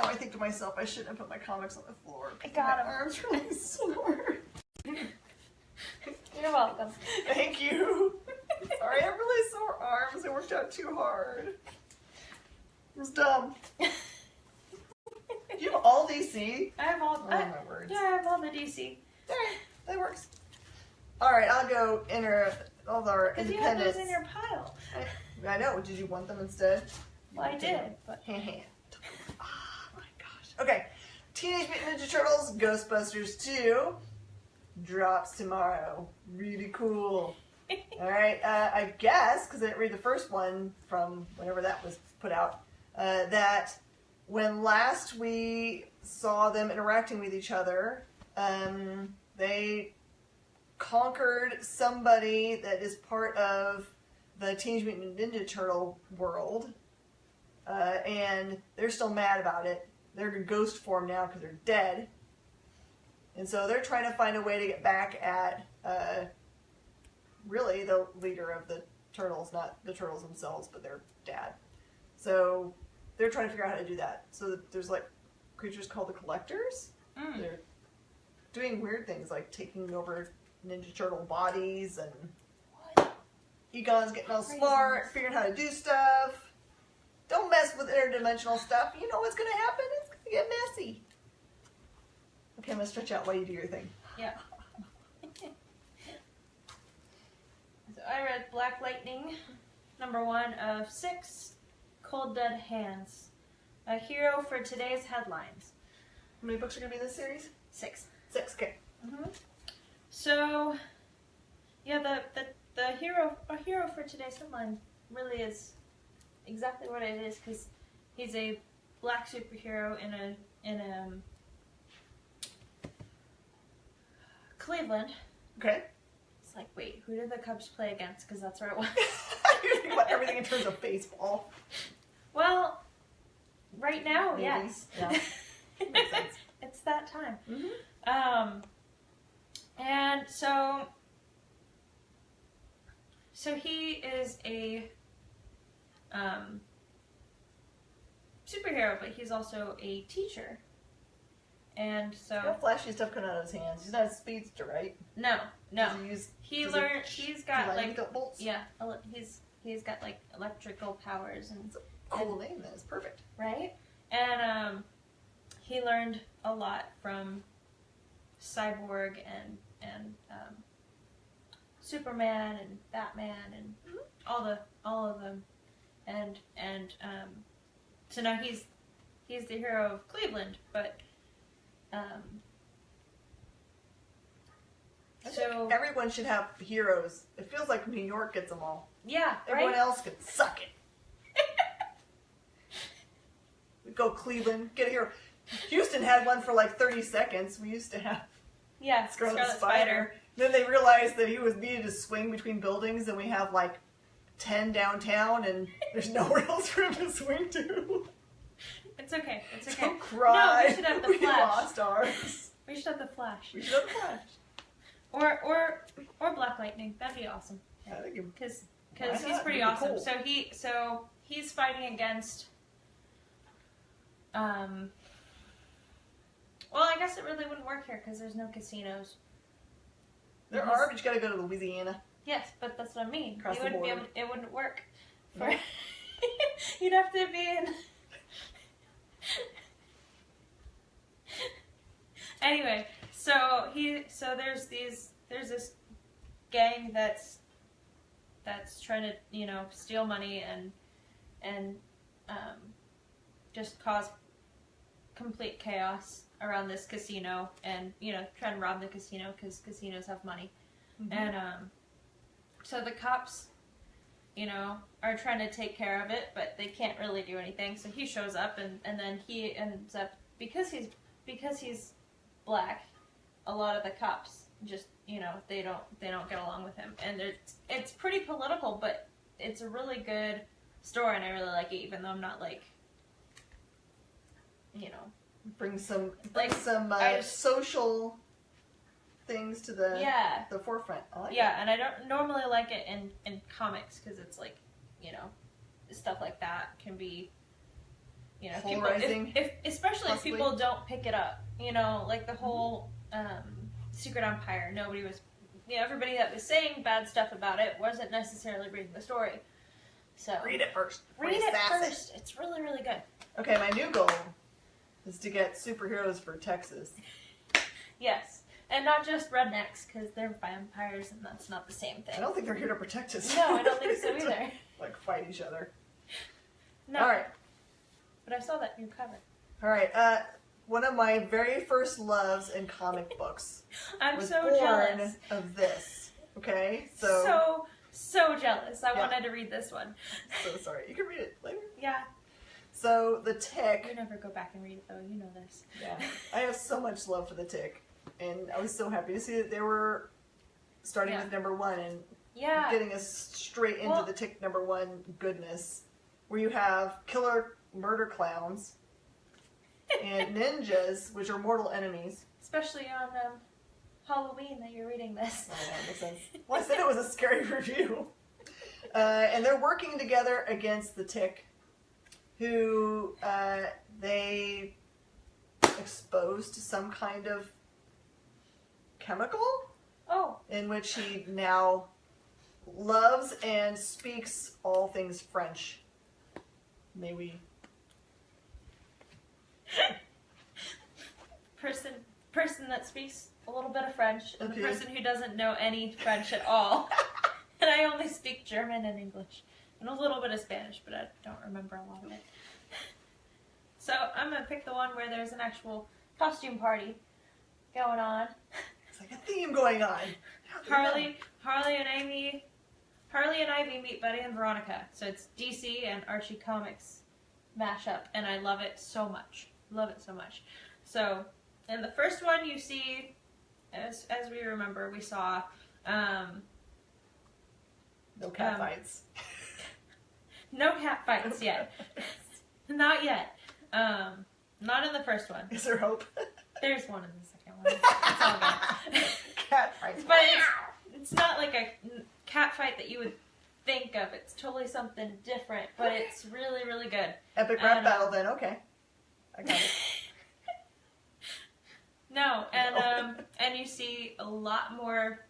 now I think to myself, I shouldn't have put my comics on the floor. I got my them. arms really sore. You're welcome. Thank you. Sorry, I have really sore arms. I worked out too hard. It was dumb. Do you have all DC? I have all. Oh my words. Yeah, I have all the DC. Alright, that works. Alright, I'll go enter all of our Because you have independents. those in your pile. I know. Did you want them instead? Well, I did, but... Oh my gosh. Okay. Teenage Mutant Ninja Turtles Ghostbusters 2 drops tomorrow. Really cool. Alright, I guess, because I didn't read the first one from whenever that was put out, that when last we saw them interacting with each other, they conquered somebody that is part of the Teenage Mutant Ninja Turtle world, and they're still mad about it. They're in ghost form now because they're dead, and so they're trying to find a way to get back at really the leader of the turtles, not the turtles themselves, but their dad. So they're trying to figure out how to do that. So there's like creatures called the Collectors. They're doing weird things like taking over Ninja Turtle bodies, and Egon's getting all smart, figuring how to do stuff. Don't mess with interdimensional stuff. You know what's going to happen? It's going to get messy. Okay, I'm going to stretch out while you do your thing. Yeah. So I read Black Lightning, #1 of 6, Cold Dead Hands. A hero for today's headlines. How many books are going to be in this series? 6. 6, okay. So, yeah, the hero for today's headline really is exactly what it is, because he's a black superhero in a Cleveland. Okay. It's like, wait, who did the Cubs play against? Because that's where it was. You think about everything in terms of baseball. Well, right now, Maybe. yes. Yeah. Makes sense. It's that time. And so he is a superhero, but he's also a teacher. And so No flashy stuff coming out of his hands. He's not a speedster, right? no. He's got like bolts? yeah, he's got like electrical powers and It's a cool name. That is perfect. right? And he learned a lot from Cyborg and Superman and Batman and all of them, and so now he's the hero of Cleveland, but so everyone should have heroes. It feels like New York gets them all. yeah, Everyone right? else can suck it. We go Cleveland, get a hero. Houston had one for like 30 seconds. We used to have Yeah, Scarlet Spider. Then they realized that he was needed to swing between buildings, and we have like 10 downtown, and there's nowhere else for him to swing to. It's okay. It's okay. Don't cry. No, we should have the We Flash. lost ours. We should have the Flash. We should have the Flash. Or Black Lightning. That'd be awesome. I think it- Because Why he's not? pretty It'd be awesome. cool. So he's fighting against. Well, I guess it really wouldn't work here because there's no casinos. There are, but you gotta go to Louisiana. Yes, but that's what I mean. Across You the wouldn't be board. able. It wouldn't work. For No. you'd have to be in. Anyway, so there's this gang that's trying to steal money and just cause complete chaos around this casino, and try and rob the casino because casinos have money. And so the cops are trying to take care of it, but they can't really do anything. So he shows up, and then he ends up, because he's black, a lot of the cops just they don't get along with him, and it's pretty political, but it's a really good story, and I really like it, even though I'm not like Bring some I just- social things to the yeah the forefront. I like yeah, and I don't normally like it in comics because it's like stuff like that can be you know, polarizing. If especially possibly. if people don't pick it up, you know, like the whole Secret Empire. Nobody was, you know, everybody that was saying bad stuff about it wasn't necessarily reading the story. So Read it first. Read it first. It's really, really good. Okay, my new goal is to get superheroes for Texas. Yes. And not just rednecks, because they're vampires and that's not the same thing. I don't think they're here to protect us. No, I don't think so either. Like fight each other. No. Alright. But I saw that new cover. Alright, one of my very first loves in comic books I'm was so born jealous. of this. Okay? So jealous. I Yeah. wanted to read this one. So sorry. You can read it later. Yeah. So, The Tick. You never go back and read it, though. You know this. Yeah. I have so much love for The Tick. And I was so happy to see that they were starting with #1 and getting us straight into The Tick #1 goodness. Where you have killer murder clowns and ninjas, which are mortal enemies. Especially on Halloween that you're reading this. Oh, that makes sense. Well, I said it was a scary review. And they're working together against the Tick, who they exposed to some kind of chemical. Oh. In which he now loves and speaks all things French. May we... Person that speaks a little bit of French, and Okay. the person who doesn't know any French at all. And I only speak German and English. And a little bit of Spanish, but I don't remember a lot of it. So I'm going to pick the one where there's an actual costume party going on. It's like a theme going on. Harley and Ivy meet Betty and Veronica. So it's DC and Archie Comics mashup, and I love it so much. Love it so much. So in the first one, you see, as we remember, we saw no cat fights. No cat fights yet. Not yet. Not in the first one. Is there hope? There's one in the second one. It's all good. Cat fights. But it's not like a cat fight that you would think of. It's totally something different, but it's really, really good. Epic rap battle then, okay. I got it. No, and you see a lot more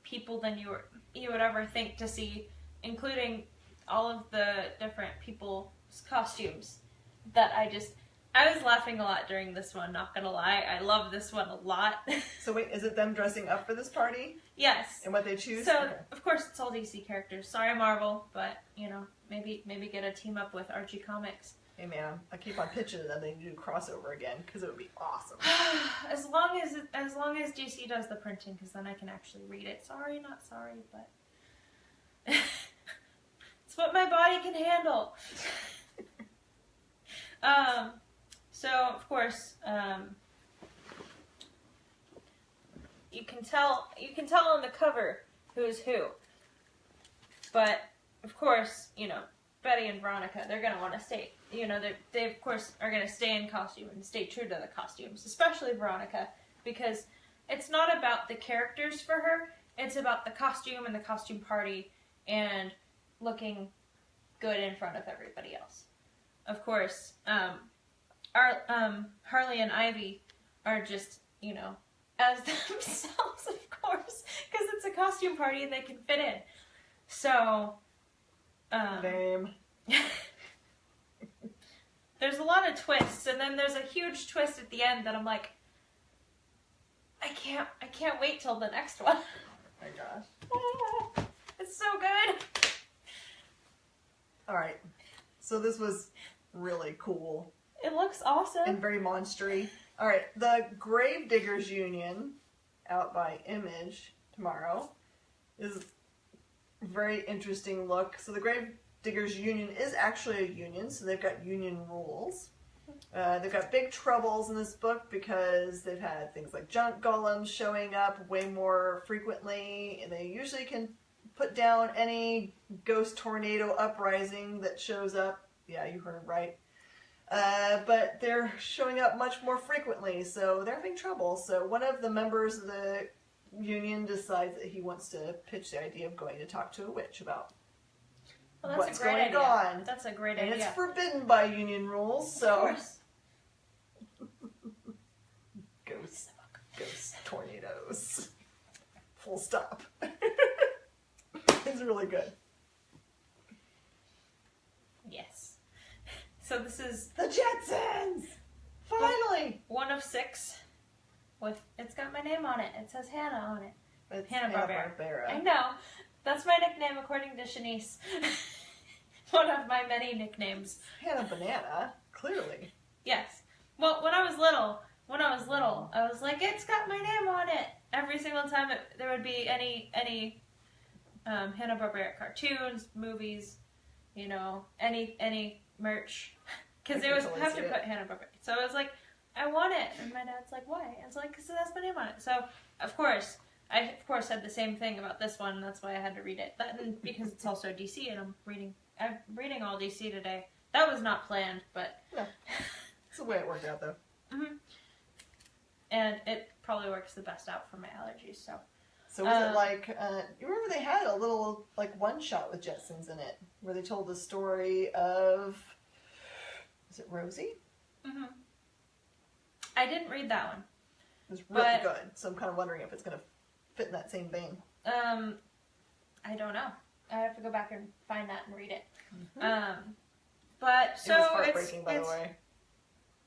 people than you would ever think to see, including all of the different people's costumes that I was laughing a lot during this one, not gonna lie. I love this one a lot. So wait, is it them dressing up for this party? Yes. And what they choose? So, okay. Of course, it's all DC characters. Sorry, Marvel, but, you know, maybe get a team up with Archie Comics. Hey man, I keep on pitching that they do crossover again, because it would be awesome. as long as DC does the printing, because then I can actually read it. Sorry, not sorry, but... it's what my body can handle. So, of course, you can tell on the cover who's who. But, of course, you know, Betty and Veronica, they're going to want to stay, you know, they of course are going to stay in costume and stay true to the costumes, especially Veronica, because it's not about the characters for her, it's about the costume and the costume party and looking good in front of everybody else. Of course, Harley and Ivy are just, you know, as themselves, of course, because it's a costume party and they can fit in. So, Name. there's a lot of twists, and then there's a huge twist at the end that I'm like, I can't wait till the next one. Oh my gosh. It's so good. Alright. So this was really cool. It looks awesome. And very monstery. Alright, the Gravediggers Union, out by Image tomorrow, is a very interesting look. So the Gravediggers Union is actually a union, so they've got union rules. They've got big troubles in this book because they've had things like junk golems showing up way more frequently, and they usually can put down any ghost tornado uprising that shows up. Yeah, you heard right. But they're showing up much more frequently, so they're having trouble. So one of the members of the union decides that he wants to pitch the idea of going to talk to a witch about Well, that's what's a great going idea. on. That's a great And idea. it's forbidden by union rules, so. Of course. Ghost tornadoes. Full stop. It's really good. Yes. So this is The Jetsons! Finally! one of 6. It's got my name on it. It says Hannah on it. It's Hanna-Barbera. I know. That's my nickname according to Shanice. One of my many nicknames. Hannah Banana, clearly. Yes. Well, when I was little, I was like, it's got my name on it. Every single time there would be any Hanna-Barbera cartoons, movies, you know, any merch. Because they always have to put Hanna-Barbera. So I was like, I want it. And my dad's like, why? I was like, because that's my name on it. So, of course, I said the same thing about this one. And that's why I had to read it. And because it's also DC, and I'm reading all DC today. That was not planned, but... No. It's the way it worked out, though. Mm-hmm. And it probably works the best out for my allergies, so... So was it like, you remember they had a little, like, one-shot with Jetsons in it, where they told the story of, is it Rosie? Mm-hmm. I didn't read that one. It was really good, so I'm kind of wondering if it's going to fit in that same vein. I don't know. I have to go back and find that and read it. Mm-hmm. But, so it was heartbreaking, by the way.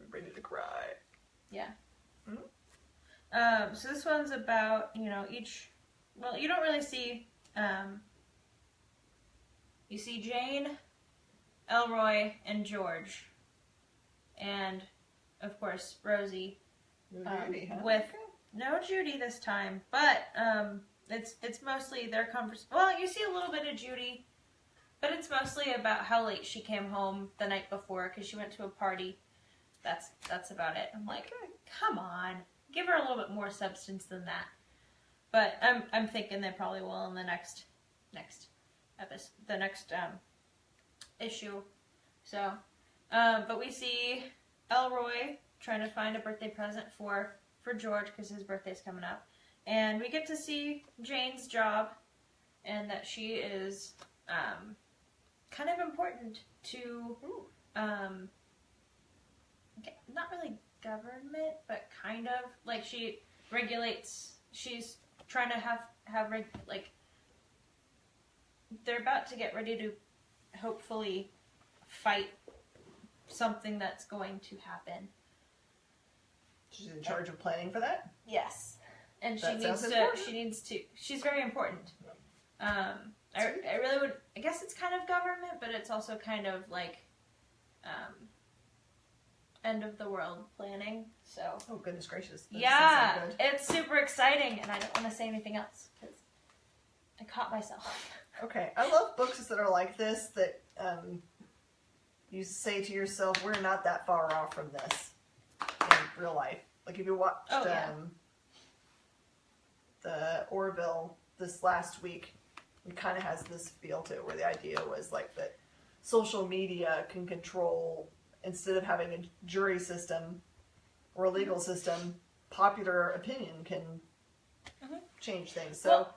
I'm ready to cry. Yeah. Mm-hmm. So this one's about, you know, well, you don't really see, you see Jane, Elroy, and George. And, of course, Rosie. Judy, huh? With, no Judy this time, but, it's mostly their conversation. Well, you see a little bit of Judy, but it's mostly about how late she came home the night before because she went to a party. That's about it. I'm like, come on, give her a little bit more substance than that. But I'm thinking they probably will in the next episode, the next issue. So, but we see Elroy trying to find a birthday present for George because his birthday's coming up, and we get to see Jane's job, and that she is kind of important to not really government, but kind of like she regulates. She's trying to have like they're about to get ready to hopefully fight something that's going to happen. She's in charge of planning for that? Yes. And she needs to, she's very important. I really would, I guess it's kind of government, but it's also kind of like, end of the world planning, so. Oh, goodness gracious. Yeah, it's super exciting, and I don't want to say anything else, because I caught myself. Okay, I love books that are like this, that you say to yourself, we're not that far off from this in real life. Like if you watched the Orville this last week, it kind of has this feel to it, where the idea was like that social media can control, instead of having a jury system or a legal system, popular opinion can change things. So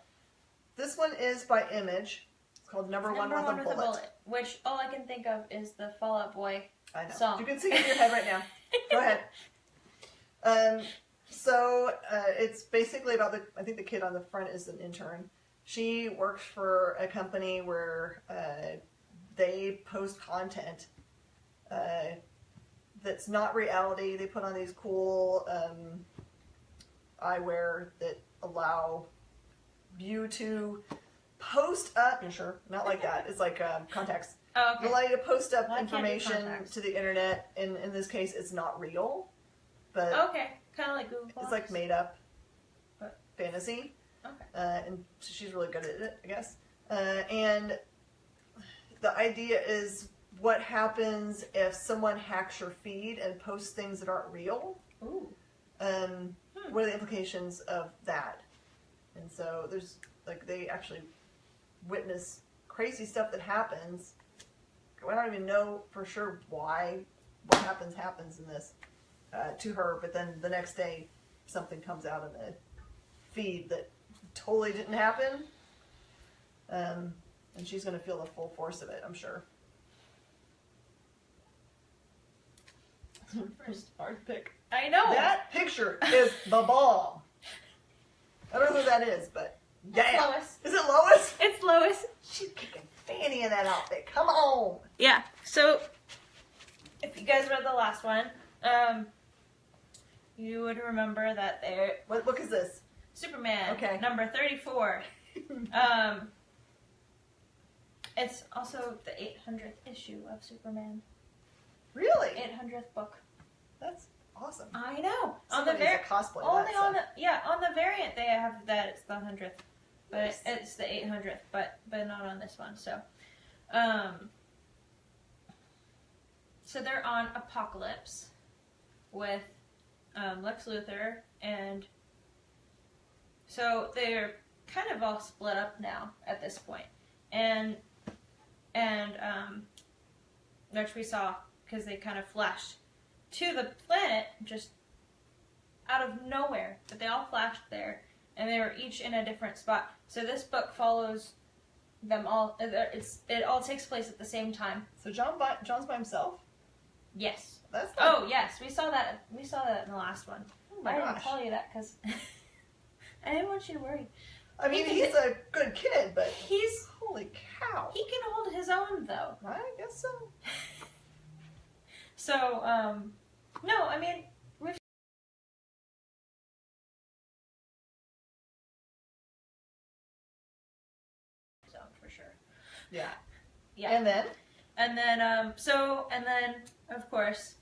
this one is by Image. It's called Number One with a Bullet. Which all I can think of is the Fall Out Boy song. You can see it in your head right now. Go ahead. So it's basically about I think the kid on the front is an intern. She works for a company where they post content that's not reality. They put on these cool eyewear that allow you to post up. Sure, not like that. It's like contacts. Oh, okay. Allow you to post up information to the internet. And in this case, it's not real. But okay, kind of like Google Plus. It's like made up fantasy. Okay. And she's really good at it, I guess. And the idea is, what happens if someone hacks your feed and posts things that aren't real? Ooh. What are the implications of that? And so there's, like, they actually witness crazy stuff that happens. I don't even know for sure why what happens in this to her, but then the next day something comes out in the feed that totally didn't happen. And she's going to feel the full force of it, I'm sure. First. Hard to pick. I know. That picture is the bomb. I don't know who that is, but yeah. It's Lois. Is it Lois? It's Lois. She's kicking Fanny in that outfit. Come on. Yeah. So, if you guys read the last one, you would remember that they're What book is this? Superman. Okay. Number 34. It's also the 800th issue of Superman. Really? 800th book. That's awesome. I know. Somebody needs to cosplay only that on stuff. the on the variant they have that it's the 100th, but Nice. it's the 800th, but not on this one. So, so they're on Apocalypse with Lex Luthor, and so they're kind of all split up now at this point, and which we saw because they kind of flashed to the planet just out of nowhere, but they all flashed there, and they were each in a different spot. So this book follows them all. It all takes place at the same time. So John's by himself? Yes. That's not... Oh yes, we saw that. We saw that in the last one. Oh my I didn't gosh. tell you that because I didn't want you to worry. I mean, he's a good kid, but He's holy cow. he can hold his own though. I guess so. So no, I mean we've so for sure. Yeah. Yeah. And then? And then of course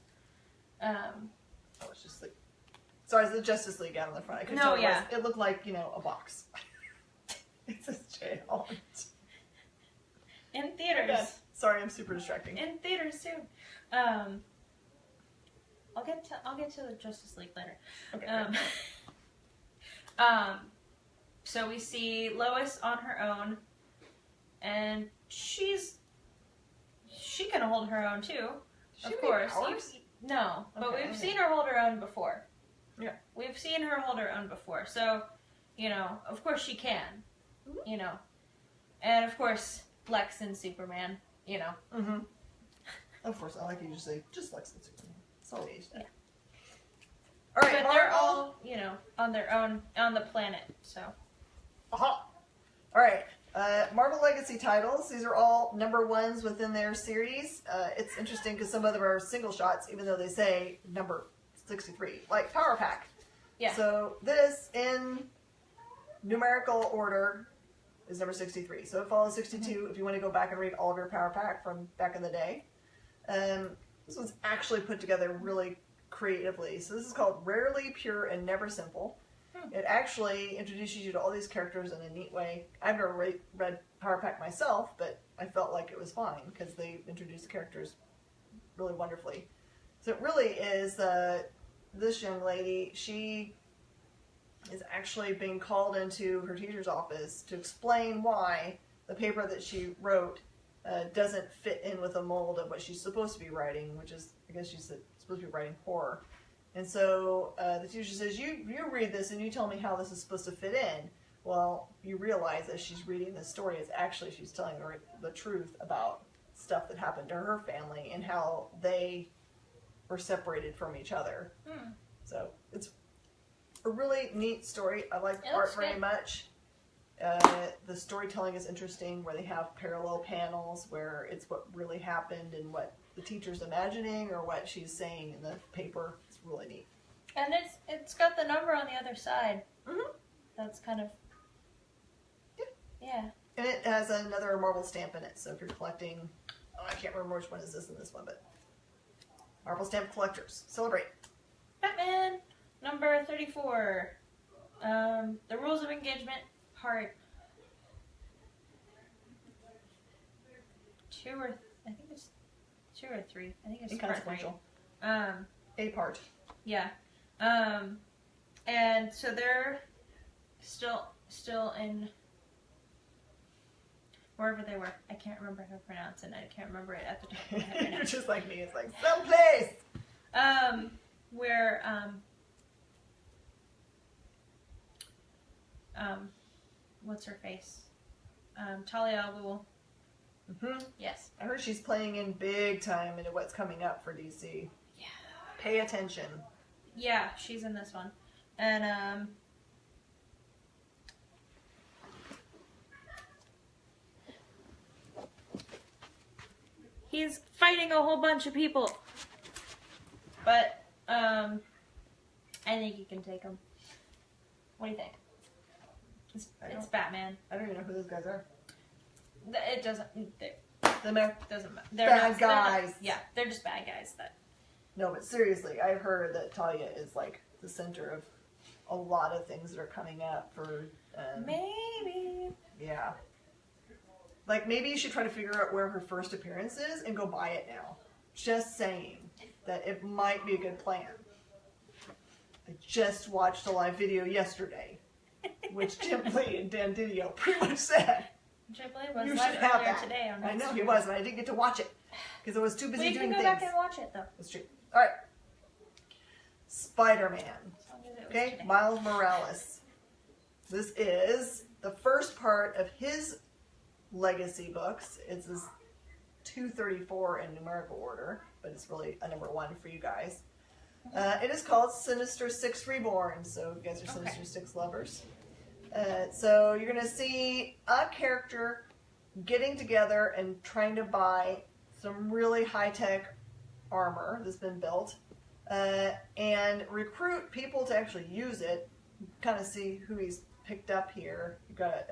Oh, it's just like... Sorry, it's the Justice League out on the front. I couldn't No, tell what it yeah. was. It looked like, a box. It says jail. in Oh, theaters. God. Sorry, I'm super distracting. In theaters soon. I'll get to the Justice League later. Okay. So we see Lois on her own, and she can hold her own too. Does she Of have course. any powers? No, but Okay, we've okay. seen her hold her own before. Yeah. We've seen her hold her own before. So, of course she can. Mhm. And of course, Lex and Superman, Mm-hmm. Of course, I like you to say just Lex and Superman. It's all age that. Yeah. All right, But they're Marvel. all, on their own, on the planet, so. Aha! All right. Marvel Legacy titles. These are all number ones within their series. It's interesting because some of them are single shots, even though they say number 63, like Power Pack. Yeah. So this, in numerical order, is number 63. So it follows 62 if you want to go back and read all of your Power Pack from back in the day. This one's actually put together really creatively. So this is called Rarely Pure and Never Simple. It actually introduces you to all these characters in a neat way. I've never read Power Pack myself, but I felt like it was fine because they introduced the characters really wonderfully. So it really is this young lady. She is actually being called into her teacher's office to explain why the paper that she wrote doesn't fit in with the mold of what she's supposed to be writing, which is, I guess she's supposed to be writing horror. And so the teacher says, you read this and you tell me how this is supposed to fit in. Well, you realize as she's reading this story, it's actually she's telling her the truth about stuff that happened to her family and how they were separated from each other. So it's a really neat story. I like the It art looks very good. much. The storytelling is interesting where they have parallel panels where it's what really happened and what the teacher's imagining or what she's saying in the paper. It's really neat. And it's got the number on the other side. Mm-hmm. That's kind of... Yeah. And it has another Marvel stamp in it. So if you're collecting, I can't remember which one is this in this one, but Marvel stamp collectors, celebrate. Batman, number 34. The Rules of Engagement, part 2 or... I think it's 2 or 3. I think it's part 3. Inconsequential. A part. Yeah. And so they're still in wherever they were. I can't remember how to pronounce it. I can't remember it at the top of my head right now. You're just like me. It's like someplace. Where what's her face? Talia al Ghul Mm-hmm. Yes. I heard she's playing in big time into what's coming up for DC. Yeah. Pay attention. Yeah, she's in this one. And, he's fighting a whole bunch of people. But, I think he can take them. What do you think? It's Batman. I don't even know who those guys are. It doesn't... Doesn't matter. Doesn't matter. Bad guys. They're just bad guys. No, but seriously, I've heard that Talia is like the center of a lot of things that are coming up for... Maybe. Yeah. Like, maybe you should try to figure out where her first appearance is and go buy it now. Just saying that it might be a good plan. I just watched a live video yesterday, which Jim Lee and Dan Didio pretty much said. Jim Lee was You live should have earlier that. today on I know Instagram. he was, and I didn't get to watch it because I was too busy Well, you doing can go things. back and watch it, though. That's true. All right. Spider-Man. As long as it was Okay, today. Miles Morales. This is the first part of his legacy books. It's his 234 in numerical order, but it's really a number 1 for you guys. It is called Sinister Six Reborn, so you guys are Sinister Six lovers. So you're going to see a character getting together and trying to buy some really high-tech armor that's been built and recruit people to actually use it. Kind of see who he's picked up here. You've got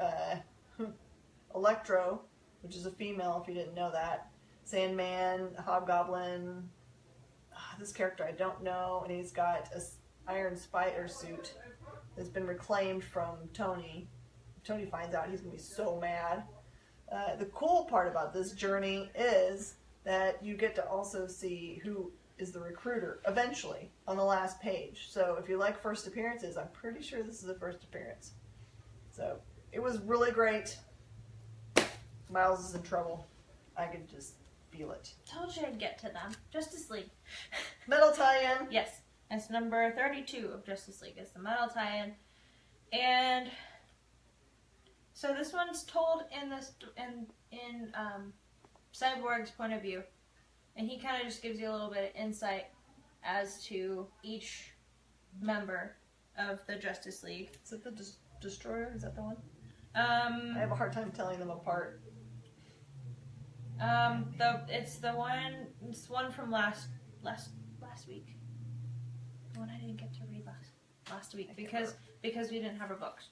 Electro, which is a female if you didn't know that. Sandman, Hobgoblin. This character I don't know, and he's got a Iron Spider suit that's been reclaimed from Tony. Tony finds out, he's going to be so mad. The cool part about this journey is that you get to also see who is the recruiter eventually on the last page. So if you like first appearances, I'm pretty sure this is the first appearance. So it was really great. Miles is in trouble. I could just feel it. Told you I'd get to them. Justice League. Metal tie-in. Yes. It's number 32 of Justice League. It's the metal tie-in. And so this one's told in Cyborg's point of view. And he kind of just gives you a little bit of insight as to each member of the Justice League. Is it the Destroyer? Is that the one? I I have a hard time telling them apart. It's one from last week. The one I didn't get to read last week because we didn't have our books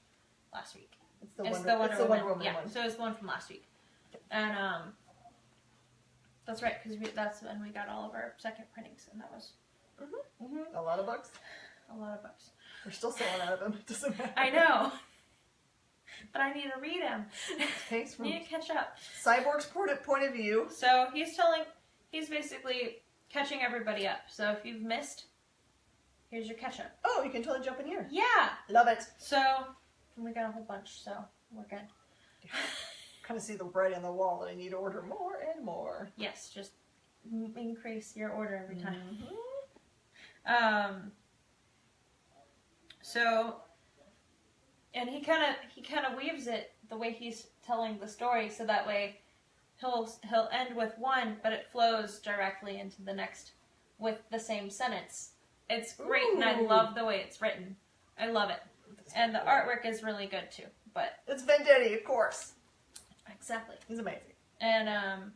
last week. It's the Wonder Woman Woman. Yeah, one. so it's the one from last week, and that's right because that's when we got all of our second printings, and that was A lot of books. a lot of books. We're still selling out of them. It doesn't matter. I know, but I need to read them. Thanks for Need to catch up. Cyborg's point of view. So he's basically catching everybody up. So if you've missed, here's your catch up. Oh, you can totally jump in here. Yeah. Love it. So we got a whole bunch, so we're good. Kind of see the writing on the wall that I need to order more and more. Yes, just increase your order every time. Mm-hmm. So, and he kind of weaves it the way he's telling the story, so that way he'll end with one, but it flows directly into the next with the same sentence. It's great, and I love the way it's written. I love it, and the artwork is really good too. But it's Vendetti, of course. Exactly. He's amazing. And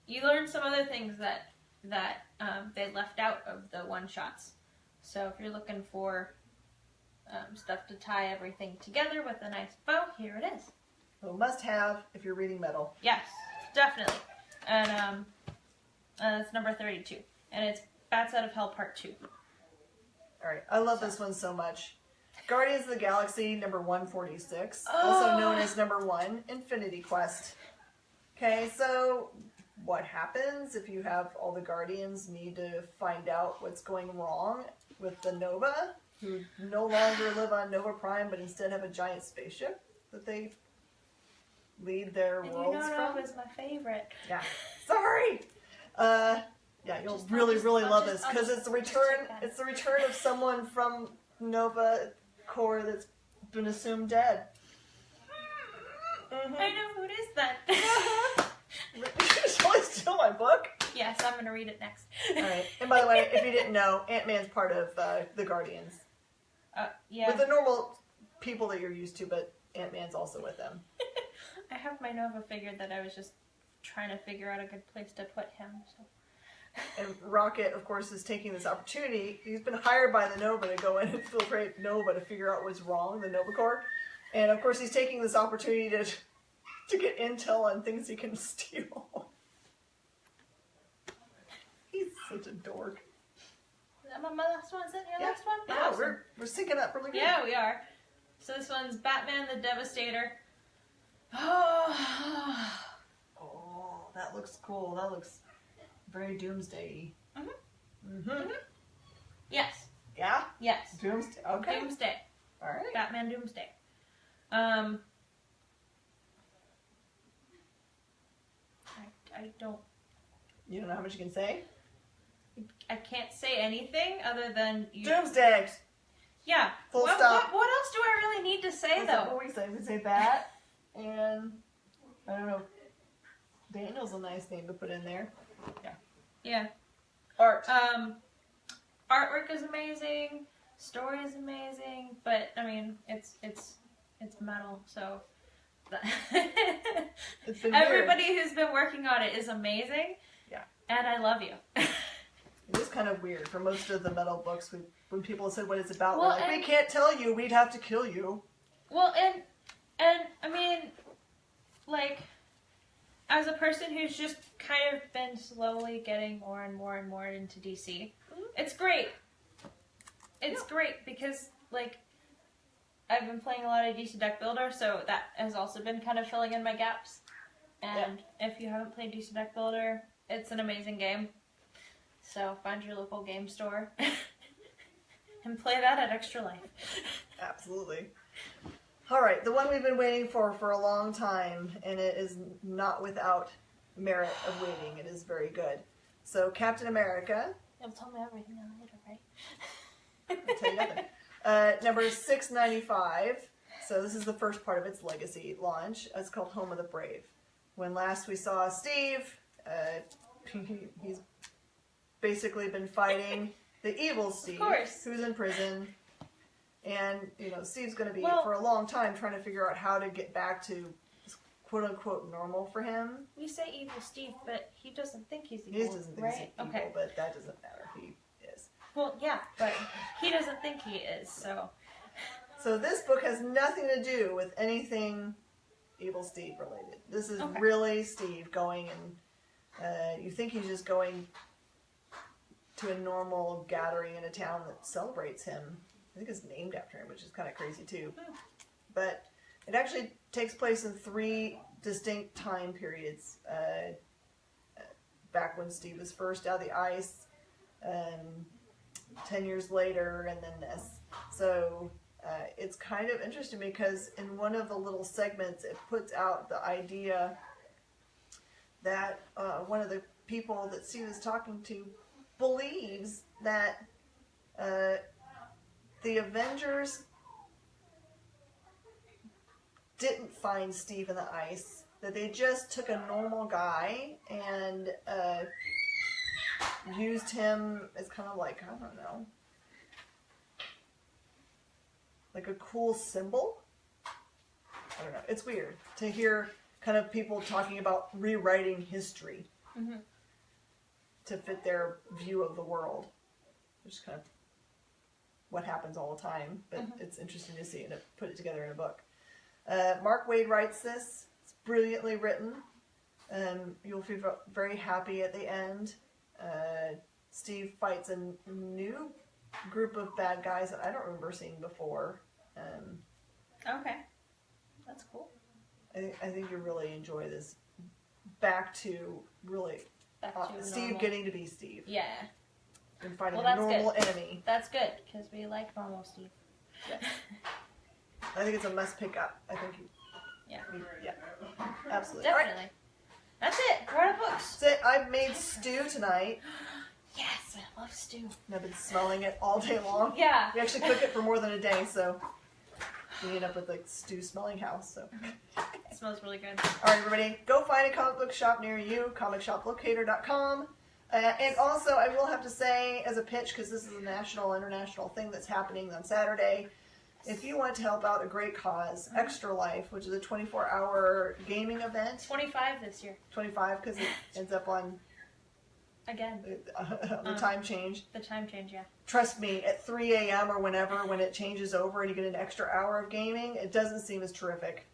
you learn some other things that they left out of the one-shots. So if you're looking for stuff to tie everything together with a nice bow, here it is. So must have if you're reading metal. Yes, definitely. And it's number 32. And it's Bats Out of Hell Part 2. Alright, I love this one so much. Guardians of the Galaxy, number 146. Also known as number 1, Infinity Quest. Okay, so what happens if you have all the Guardians need to find out what's going wrong with the Nova, who no longer live on Nova Prime, but instead have a giant spaceship that they lead their worlds from? Nova's my favorite. Yeah. Sorry! Yeah, you'll really love this, because it's the return of someone from Nova Corps that's been assumed dead. I know who it is then. You just always steal my book. Yes, I'm gonna read it next. All right. And by the way, if you didn't know, Ant-Man's part of the Guardians. Yeah. With the normal people that you're used to, but Ant-Man's also with them. I have my Nova figure that I was just trying to figure out a good place to put him. So. And Rocket, of course, is taking this opportunity. He's been hired by the Nova to go in and infiltrate Nova to figure out what's wrong, the Nova Corps. And of course, he's taking this opportunity to get intel on things he can steal. He's such a dork. Is that my last one? Is that your last one? Yeah, Awesome. we're syncing up really good. Yeah, we are. So this one's Batman the Devastator. Oh, that looks cool. That looks very Doomsday-y. Yes. Yeah? Yes. Doomsday. Okay. Doomsday. All right. Batman Doomsday. I don't. You don't know how much you can say? I can't say anything other than you. Doomsday. Yeah. Full stop. What else do I really need to say though? What we say? We say that, and I don't know. Daniel's a nice name to put in there. Yeah. Yeah. Art. Artwork is amazing. Story is amazing, but I mean, it's metal, so. It's been Everybody weird. who's been working on it is amazing. Yeah. And I love you. It is kind of weird for most of the metal books when people said what it's about. Well, we're like, we can't tell you. We'd have to kill you. Well, and I mean, like, as a person who's just kind of been slowly getting more and more and more into DC, it's great. It's great because, like, I've been playing a lot of DC Deck Builder, so that has also been kind of filling in my gaps. And if you haven't played DC Deck Builder, it's an amazing game. So find your local game store and play that at Extra Life. Absolutely. All right, the one we've been waiting for a long time, and it is not without merit of waiting. It is very good. So Captain America. You'll tell me everything later, right? I'll tell you nothing. Number 695. So this is the first part of its legacy launch. It's called Home of the Brave. When last we saw Steve, he's basically been fighting the evil Steve, who's in prison. And, you know, Steve's going to be, for a long time, trying to figure out how to get back to quote-unquote normal for him. We say evil Steve, but he doesn't think he's evil, He doesn't think he's evil, but that doesn't matter. He is. Well, yeah, but he doesn't think he is, so... So this book has nothing to do with anything Evil Steve related. This is really Steve going and you think he's just going to a normal gathering in a town that celebrates him. I think it's named after him, which is kind of crazy too. But it actually takes place in 3 distinct time periods. Back when Steve was first out of the ice, 10 years later, and then this. So it's kind of interesting because in one of the little segments it puts out the idea that one of the people that Steve is talking to believes that the Avengers didn't find Steve in the ice, that they just took a normal guy and used him as kind of like, I don't know, like a cool symbol? I don't know. It's weird to hear kind of people talking about rewriting history to fit their view of the world. Which is kind of what happens all the time, but it's interesting to see and to put it together in a book. Mark Waid writes this. It's brilliantly written. You'll feel very happy at the end. Steve fights a new group of bad guys that I don't remember seeing before. Okay. That's cool. I think you'll really enjoy this. Back to really Steve normal. getting to be Steve. Yeah. And fighting a normal enemy. That's good, because we like normal Steve. Yes. I think it's a must pick up. I think yeah, absolutely. Definitely. Right. That's it. We're out of books. So I've made stew tonight. Yes, I love stew. And I've been smelling it all day long. Yeah. We actually cook it for more than a day, so we end up with like stew-smelling house. So It smells really good. all right, everybody, go find a comic book shop near you. comicshoplocator.com. And also, I will have to say, as a pitch, because this is a national, international thing that's happening on Saturday, if you want to help out a great cause, Extra Life, which is a 24-hour gaming event. 25 this year. 25, because it ends up on Again. the time change. The time change, yeah. Trust me, at 3 a.m. or whenever, when it changes over and you get an extra hour of gaming, it doesn't seem as terrific.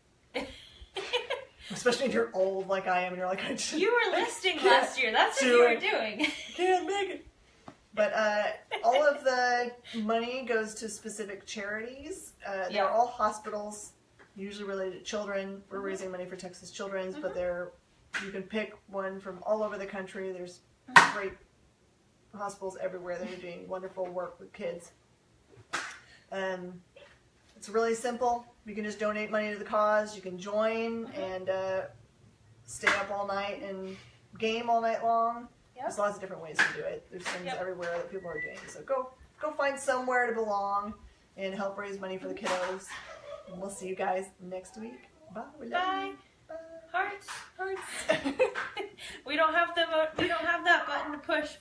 Especially if you're old like I am and you're like, you were listing last year. That's what you were doing. Can't make it. But all of the money goes to specific charities. They're all hospitals, usually related to children. We're raising money for Texas Children's, but you can pick one from all over the country. There's great hospitals everywhere that are doing wonderful work with kids. It's really simple. You can just donate money to the cause. You can join and stay up all night and game all night long. Yep. There's lots of different ways to do it. There's things everywhere that people are doing. So go find somewhere to belong and help raise money for the kiddos. And we'll see you guys next week. Bye. We love you. Bye. Hearts. We don't have that button to push